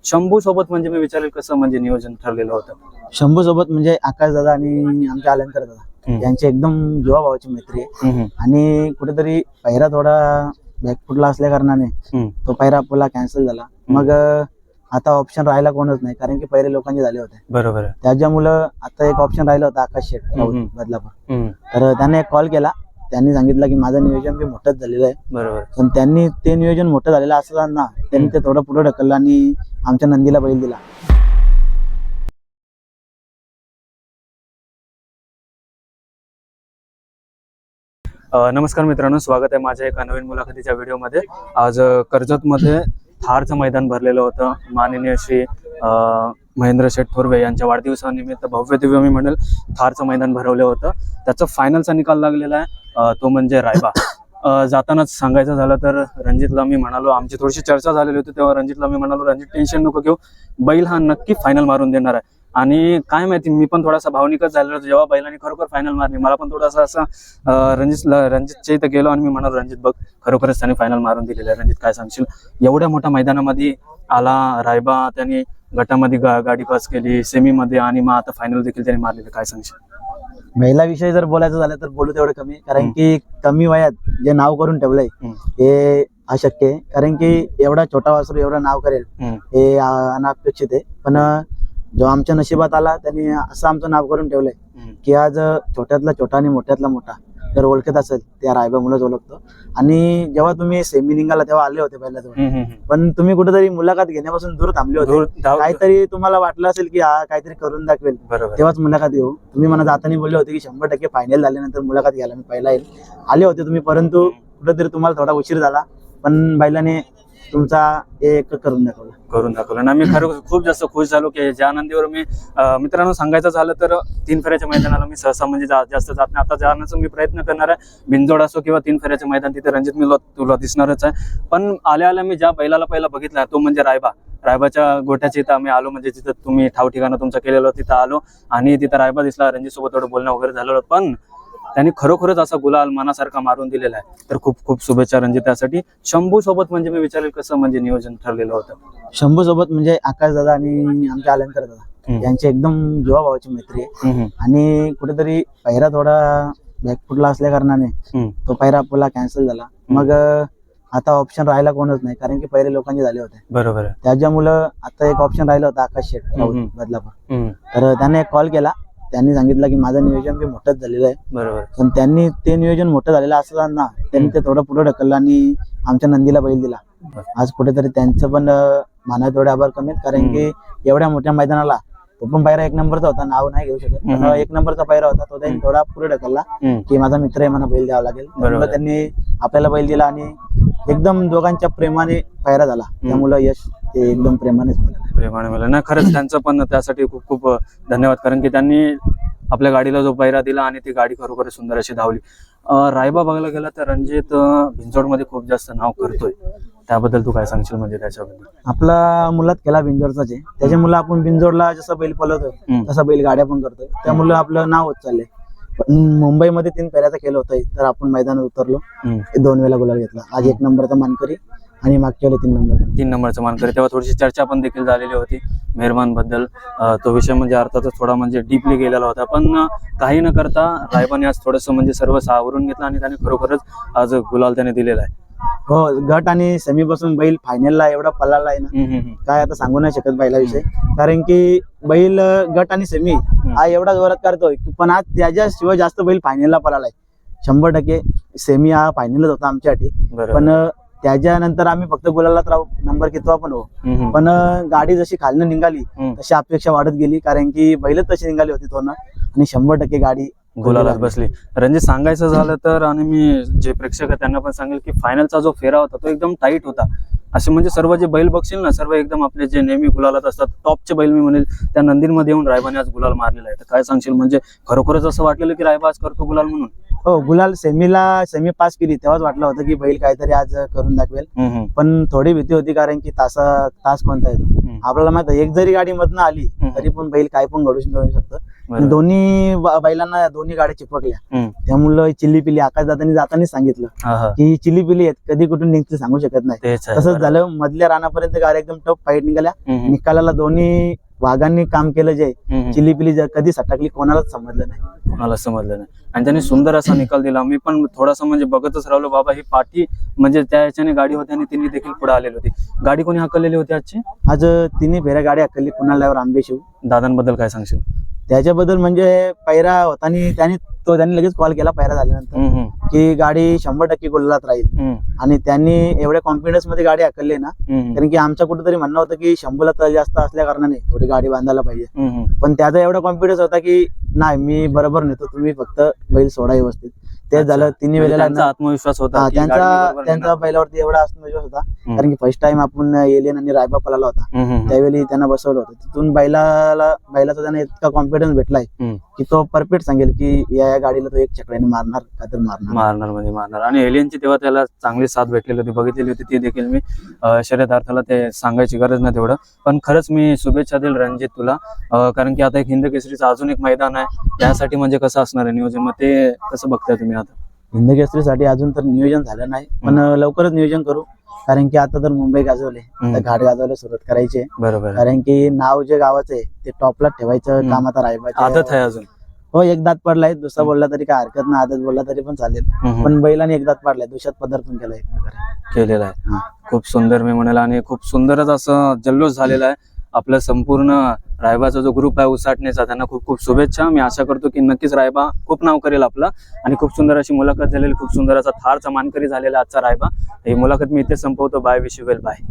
शंभू सोबत म्हणजे मी विचारेल कसं म्हणजे नियोजन ठरलेलं होतं? शंभू सोबत म्हणजे आकाश दादा आणि आमचे अलंकार दादा यांची एकदम जीवाभावाची मैत्री आहे. आणि कुठेतरी पहिरा थोडा बॅकफुटला असल्या कारणाने तो पहिरा आपला कॅन्सल झाला. मग आता ऑप्शन राहिला कोणच नाही, कारण की पहिले लोकांचे झाले होते. बरोबर. त्याच्यामुळं आता एक ऑप्शन राहिला होता आकाश शेट बदलापूर. तर त्याने एक कॉल केला. त्यांनी सांगितलं की माझं नियोजन बी मोठंच झालेलं आहे. बरोबर. पण त्यांनी ते नियोजन मोठं झालेलं असताना त्यांनी ते थोडं पुढे ढकललं आणि आमच्या नंदीला बैल दिला. नमस्कार मित्रांनो, स्वागत आहे माझ्या एका नवीन मुलाखतीच्या व्हिडिओमध्ये. आज कर्जतमध्ये थारचं मैदान भरलेलं होतं. माननीय श्री महेंद्र शेठ थोरवे यांच्या वाढदिवसानिमित्त भव्य दिव्य मी म्हणेल थारचं मैदान भरवलं होतं. त्याचा फायनलचा निकाल लागलेला आहे, तो म्हणजे रायबा. जातानाच सांगायचं झालं तर रणजितला मी म्हणालो, आमची थोडीशी चर्चा झालेली होती तेव्हा रणजितला मी म्हणालो, रणजित टेन्शन नको घेऊ, बैल हा नक्की फायनल मारून देणार आहे. आणि काय माहिती, मी पण थोडासा भावनिकच झालेलो होतो जेव्हा बैलांनी खरोखर फायनल मारली. मला पण थोडासा असा रणजितच्या इथं गेलो आणि मी म्हणालो, रणजित बघ खरोखरच त्याने फायनल मारून दिलेलं आहे. रणजित काय सांगशील, एवढ्या मोठ्या मैदानामध्ये आला रायबा, त्यांनी गटामध्ये गाडी पास केली, सेमीमध्ये, आणि मग आता फायनल देखील त्याने मारलेलं, काय सांगशील? बैलाविषयी जर बोलायचं झालं तर बोलू तेवढं कमी, कारण की कमी वयात जे नाव करून ठेवलंय हे अशक्य आहे. कारण की एवढा छोटा वासरू एवढं नाव करेल हे अनपेक्षित आहे. पण जो आमच्या नशिबात आला त्यांनी असं आमचं नाव करून ठेवलंय की आज छोट्यातला छोटा आणि मोठ्यातला मोठा जर ओळखत असेल त्या रायबामुळेच ओळखतो. आणि जेव्हा तुम्ही सेमी निघाला तेव्हा आले होते पहिल्याजवळ, पण तुम्ही कुठेतरी मुलाखत घेण्यापासून दूर थांबले होते. काहीतरी तुम्हाला वाटलं असेल की हा काहीतरी करून दाखवेल, तेव्हाच मुलाखत घेऊ. तुम्ही मला जाताना बोलले होते की 100% फायनल झाल्यानंतर मुलाखत घ्यायला मी पहिला येईल. आले होते तुम्ही, परंतु कुठेतरी तुम्हाला थोडा उशीर झाला, पण बैलाने तुमचा एक करून दाखवलं. आणि मी खरं खूप जास्त खुश झालो की ज्या नंदीवर मी मित्रांनो सांगायचं झालं तर 3 फेऱ्याच्या मैदानाला मी सहसा म्हणजे जास्त जात नाही. आता जाण्याचा मी प्रयत्न करणार आहे, बिनजोड असो किंवा 3 फेऱ्याचे मैदान, तिथे रणजित मी तुला दिसणारच आहे. पण आल्या मी ज्या बैलाला पहिला बघितला तो म्हणजे रायबाच्या गोठ्याच्या इथं आम्ही आलो, म्हणजे जिथं तुम्ही ठाव ठिकाणं तुमचं केलेलं तिथं आलो आणि तिथं रायबा दिसला. रणजित सोबत थोडं बोलणं वगैरे झालं, पण त्यांनी खरोखरच असा गुलाल मनासारखा मारून दिलेला आहे. तर खूप खूप शुभेच्छा रणजित त्यासाठी. शंभू सोबत म्हणजे मी विचारेल कसं म्हणजे नियोजन ठरलेलं होतं? शंभू सोबत म्हणजे आकाश दादा आणि आमचे अलंकार दादा यांची एकदम जीवाभावाची मैत्री आहे. आणि कुठेतरी पहिरा थोडा बॅकफुटला असल्या कारणाने तो पहिरा आपला कॅन्सल झाला. मग आता ऑप्शन राहिला कोणच नाही, कारण की पहिले लोकांचे झाले होते. बरोबर. त्याच्यामुळं आता एक ऑप्शन राहिला होता आकाश शेट बदलापूर. तर त्याने एक कॉल केला. त्यांनी सांगितलं की माझं नियोजन बी मोठंच झालेलं आहे. बरोबर. पण त्यांनी ते नियोजन मोठं झालेलं असताना त्यांनी ते थोडं पुढे ढकललं आणि आमच्या नंदीला बैल दिला. आज कुठेतरी त्यांचं पण मानावे थोडे आभार कमी, कारण की एवढ्या मोठ्या मैदानाला तो पण पायरा 1 नंबरचा होता, नाव नाही घेऊ शकत, पण 1 नंबरचा पायरा होता. तो त्यांनी थोडा पुढे ढकलला की माझा मित्र आहे, मला बैल द्यावा लागेल. त्यामुळे त्यांनी आपल्याला बैल दिला आणि एकदम दोघांच्या प्रेमाने पायरा झाला. त्यामुळे यश ते एकदम प्रेमाने मिळालं ना. खरंच त्यांचं पण त्यासाठी खूप खूप धन्यवाद, कारण की त्यांनी आपल्या गाडीला जो पायरा दिला आणि ती गाडी खरोखर सुंदर अशी धावली. रायबा बघायला गेला तर रणजित भिंजोडमध्ये खूप जास्त नाव करतोय, त्याबद्दल तू काय सांगशील? म्हणजे त्याच्याबद्दल आपला मुलात केला बिंजोडचाच आहे, त्याच्यामुळे आपण बिंजोडला जसं बैल पळवतोय तसा बैल गाड्या पण करतोय, त्यामुळे आपलं नाव होत चाललंय. पण मुंबईमध्ये 3 फेऱ्याचा खेळ होतोय, तर आपण मैदानात उतरलो, 2 वेळा गुलाल घेतला. आज 1 नंबरचा मानकरी आणि मागच्या वेळेला 3 नंबरचा मानकरी. तेव्हा थोडीशी चर्चा पण देखील झालेली होती मेहरबान बद्दल. तो विषय म्हणजे अर्थातच थोडा म्हणजे डीपली गेलेला होता, पण काही न करता रायबाने आज थोडंसं म्हणजे सर्व सावरून घेतलं आणि त्याने खरोखरच आज गुलाल त्याने दिलेला आहे. हो, गट आणि सेमी पासून बैल फायनलला एवढा पळाला आहे ना, काय आता सांगू नाही शकत बैलाविषयी. कारण की बैल गट आणि सेमी हा एवढा जोरात करतोय, पण आज त्याच्याशिवाय जास्त बैल फायनलला पळालाय. 100% सेमी हा फायनलच होता आमच्यासाठी. पण त्याच्यानंतर आम्ही फक्त गुलालात राहू, नंबर कितवा पण हो, पण गाडी जशी खालनं निघाली तशी अपेक्षा वाढत गेली, कारण की बैलच तशी निघाली होती तो ना, आणि 100% गाडी गुलालात बसली. रणजित सांगायचं झालं तर, आणि मी जे प्रेक्षक आहेत त्यांना पण सांगेल की फायनलचा जो फेरा होता तो एकदम टाईट होता. असे म्हणजे सर्व जे बैल बघशील ना, सर्व एकदम आपले जे नेहमी गुलालात असतात टॉपचे बैल मी म्हणेल, त्या नंदीमध्ये येऊन रायबाने आज गुलाल मारलेला आहे. तर काय सांगशील, म्हणजे खरोखरच असं वाटलेलं की रायबा आज करतो गुलाल म्हणून? हो, गुलाल सेमी पास केली तेव्हाच वाटलं होतं की बैल काहीतरी आज करून दाखवेल. पण थोडी भीती होती, कारण की तास कोणता येतो आपल्याला माहित आहे. एक जरी गाडी मधनं आली तरी पण बैल काय पण घडू शकतं. बरोबर. दोन्ही बैलांना दोन्ही गाड्या चिपकल्या. हम्म. त्यामुळे चिल्ली पिली आकाश दादांनी जाताना सांगितलं हा, हा. की चिल्ली पिली आहेत, कधी कुठून निघते सांगू शकत नाही. तेच आहे. तसंच बरोबर. झालं. मधल्या रानापर्यंत गाड्या एकदम टफ फाईट निघाल्या. हम्म, निकालाला दोन्ही वाघांनी काम केलं जे हम्म. चिल्ली पिली कधी सटकली कोणालाच समजलं नाही. कोणाला समजलं नाही आणि त्यांनी सुंदर असा निकाल दिला. मी पण थोडासा म्हणजे बघतच राहिलो बाबा ही पाठी म्हणजे त्या याच्याने गाडी होती आणि तिने देखील पुढे आलेली होती. गाडी कोणी हाकललेली होती आजची? आज तिन्ही फेऱ्या गाड्या हकलली. कुणाल ड्रायव्हर आंबेशिव. दादांबद्दल काय सांगशील? त्याच्याबद्दल म्हणजे पैरा होता आणि त्यांनी लगेच कॉल केला पैरा झाल्यानंतर हम्म, हम्म. की गाडी 100% गुलालात राहील. हम्म, आणि त्यांनी एवढ्या कॉन्फिडन्स मध्ये गाडी हकलली ना, हम्म. कारण की आमचं कुठेतरी म्हणणं होतं की 100ला तळ जास्त असल्या कारणाने थोडी गाडी बांधायला पाहिजे. हम्म. पण त्याचा एवढा कॉन्फिडन्स होता की नाही मी बरोबर नेतो, तुम्ही फक्त बैल सोडा व्यवस्थित. तेच झालं. तिन्ही म्हणजे वेळेला त्यांचा आत्मविश्वास होता की गाडी मी त्यांचा बरोबर त्यांचा नेणार. बैलावरती एवढा आत्मविश्वास होता. हम्म. कारण की फर्स्ट टाइम आपण एलियन आणि रायबा पळाला होता. हम्म, हम्म. त्यावेळी त्यांना बसवलं होतं. तिथून बैलाचा त्यांना इतका कॉन्फिडन्स भेटलाय हम्म. की तो परफेक्ट सांगेल की या गाडीला तो एक चकड्याने मारणार का तर मारणार. मारणार म्हणजे मारणार. आणि एलियनची तेव्हा त्याला चांगली साथ भेटलेली होती, बघितलेली होती ती देखील मी. शर्यतार्थाला ते सांगायची गरज नाही तेवढं. पण खरंच मी शुभेच्छा देईल रणजित तुला, कारण की आता एक हिंद केसरीचं अजून एक मैदान आहे, त्यासाठी म्हणजे कसं असणार आहे नियोजन, मग ते कसं बघताय तुम्ही आता? हिंद केसरीसाठी अजून तर नियोजन झालं नाही, पण लवकरच नियोजन करू. कारण की आता तर मुंबई गाजवले, आता घाट गाजवायला सुरुवात करायची आहे. बरोबर आहे. कारण की नाव जे गावाचं आहे ते टॉपला ठेवायचं काम आता रायबाचं आदत आहे अजून. हो. एक दात पडलाय, दुसरा बोलला तरी काय हरकत नाही, आदत बोलला तरी पण चालेल. पण बैलाने एक दात पडलाय, दुसऱ्यात पदार्पण केलाय एक प्रकारे. केलेला आहे. हा. खूप सुंदर मी म्हणाला आणि खूप सुंदरच असं जल्लोष झालेला आहे. आपलं संपूर्ण रायबाचा जो ग्रुप आहे उसाटण्याचा, त्यांना खूप खूप शुभेच्छा. मी आशा करतो की नक्कीच रायबा खूप नाव करेल आपलं. आणि खूप सुंदर अशी मुलाखत झालेली, खूप सुंदर असा थारचा मानकरी झालेला आजचा रायबा. ही मुलाखत मी इथे संपवतो. Bye, wish you well, bye.